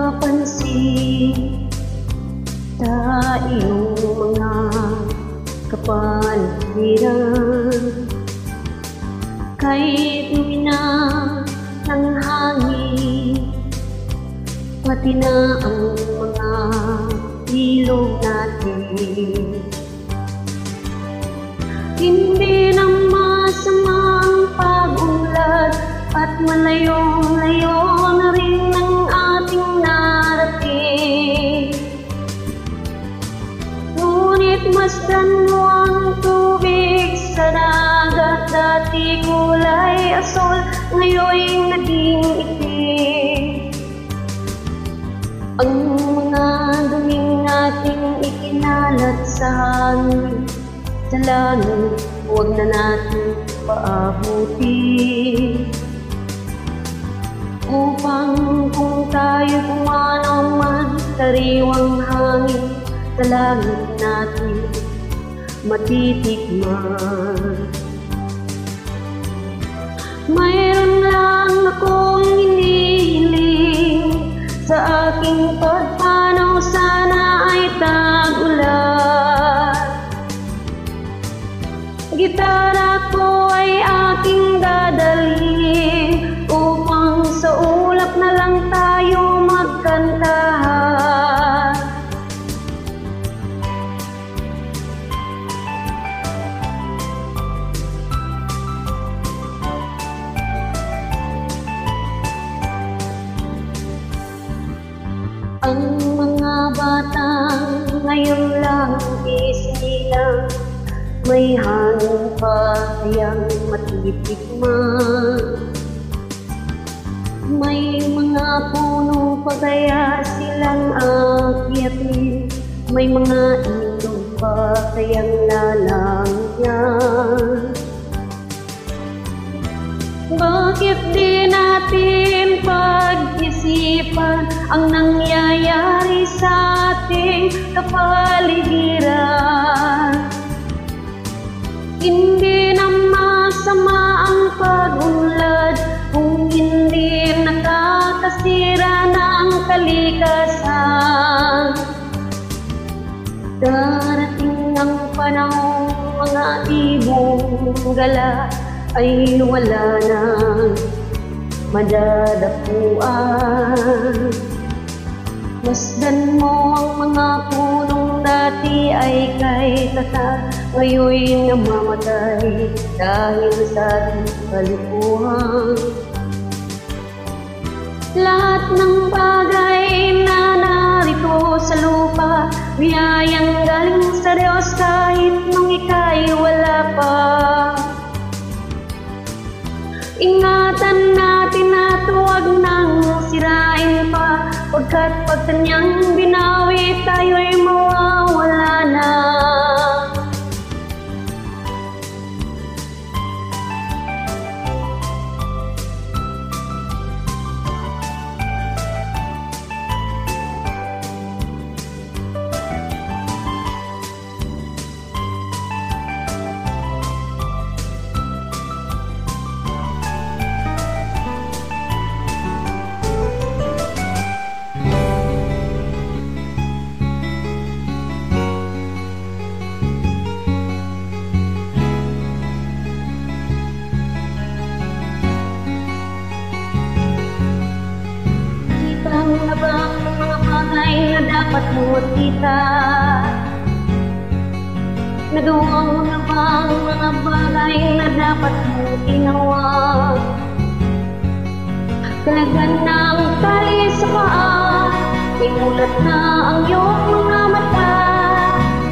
napapansin sa iyong mga kapaligiran. Kahit mina ng hangin, pati na ang mga ilog natin. Hindi na masama ang pag-unlad at malayo-layo na rin ang ating narating. Ngunit masdan mo ang tubig sa dagat, dati kulay asol, ngayon naging itim. Ang mga duming nating ikinalat sa hangin, sa langit, huwag na natin paabutin. Upang kung tayo pumanaw man, sariwang hangin sa langit natin matitikman. Mayroon lang akong hinihiling, sa aking pagpanaw sana ay tag-ulan. Gitara ko ay aking dadalhin, upang sa ulap na lang tayo magkantahan. Ang mga bata ngayon lang isinilang, may hangin pa kayang matitikman. May mga puno pa kaya silang akyatin, may mga ilog pa kayang lalangyan. Bakit di natin pag-isipan ang nangyayari sa ating kapaligiran? Hindi na masama ang pag-unlad kung hindi nakakasira ng kalikasan. Darating ang panahon, mga ibong gala ay wala nang madadapuan. Masdan mo ang mga punong dati ay kay tata, ngayon namamatay dahil sa ating kalipuhan. Lahat ng bagay na narito sa lupa, biyayang galing sa Diyos kahit nung ika'y wala pa. Ingatan natin at huwag nang sirain pa, pagkat pag kanyang binawi tayo'y mawawala na. Na ba ang mga bagay na dapat mo kita? Nagawa mo na ba ang mga bagay na dapat mo ginawa? Talagan na ang tali sa paa, may mulat na ang iyong mga mata.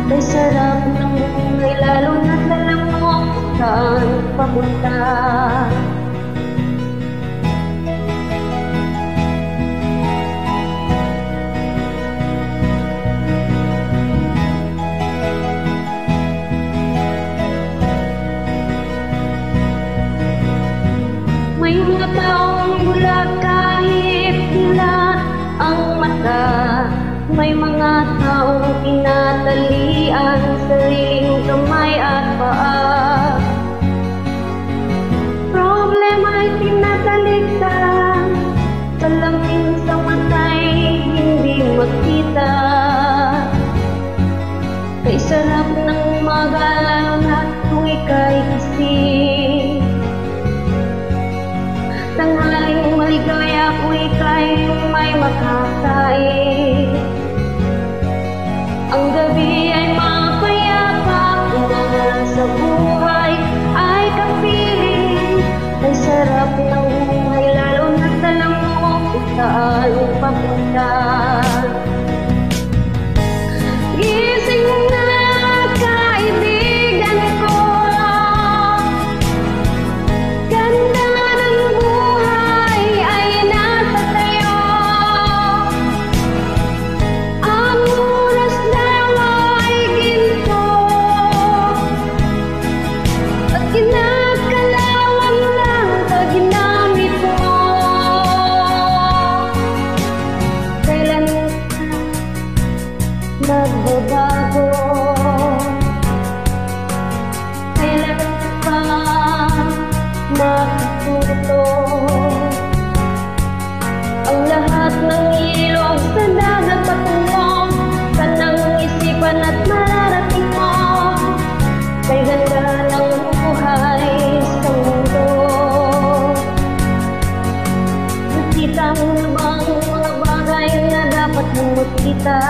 Ay sarap ng buhay, lalo na't alam mo saan papunta. May mga taong bulag kahit dilat ang mata, may mga taong tinatalian sariling kamay at paa. Problema ay tinatalikdan, salamin sa matay makakain. Ang gabi ay mapayapa, mga sa buhay ay kapiling. Ay sarap ng buhay, lalo na't alam mo kung saan papunta. Gising na kaibigan ko, ganda ng buhay ay nasa sayo. Ang oras daw ay ginto, at kinakalawang lang sa ginamit mo. Kailan magbabago? Kailan pa matututo ang lahat ng ilog sa dagat patungo sa nang isipan at mararating mo? Kay ganda ng buhay sa mundo. Nakita mo na bang mga bagay na dapat mong makita?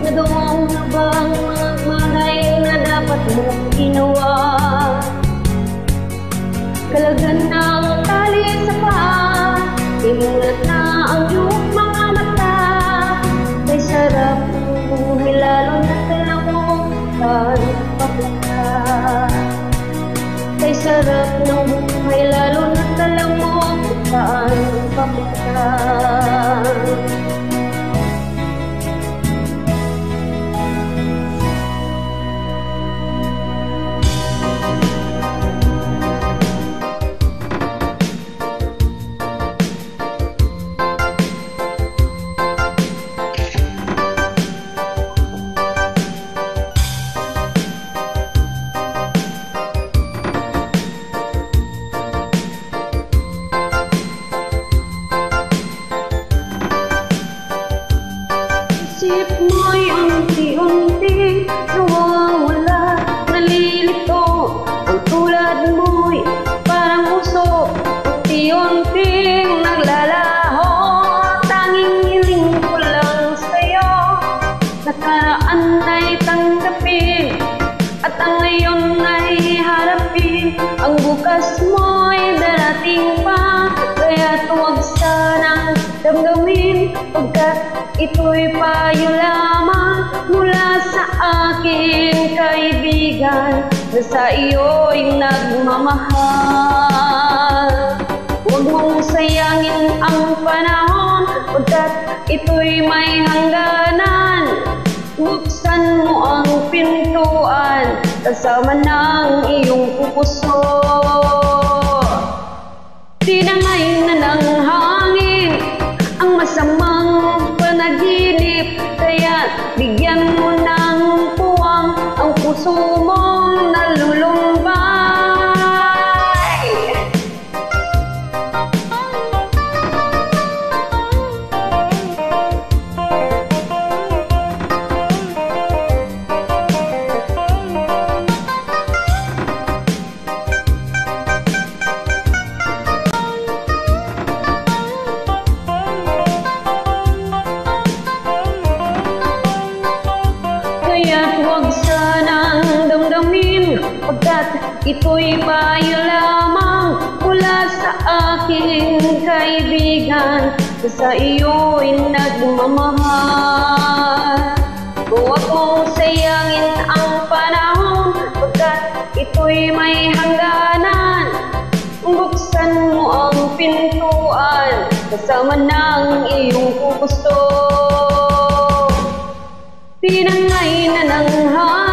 Nagawa mo na ba ang mga bagay na dapat mong ginawa? Kalagan ng tali sa paa, imulat na ang iyong mga mata. Kay sarap ng buhay, lalo na't alam mo saan papunta. Kay sarap ng buhay, lalo na't alam mo saan papunta. Isip mo'y unti-unti nawawala, nalilito. Ang tulad mo'y parang uso, unti-unting naglalaho. Tanging hiling ko lang sa'yo, nakaraan ay tanggapin, at ang ngayon ay harapin. Ang bukas mo'y darating pa, kaya't huwag sanang damdamin, pagkat ito'y payo lamang mula sa akin, kaibigan, na sa iyo'y nagmamahal. Huwag mong sayangin ang panahon, pagkat ito'y may hangganan. Buksan mo ang pintuan, kasama ng iyong puso. Tinangay na ng hangin ang masamang panaginip, kaya bigyan mo ng puwang ang puso mong nalulumbay. Kaya't huwag sanang damdamin, pagkat ito'y payo lamang mula sa akin, kaibigan, na sa iyo'y nagmamahal. Huwag mong sayangin ang panahon, pagkat ito'y may hangganan. Buksan mo ang pintuan, kasama ng iyong puso. Tinangay na ng hangin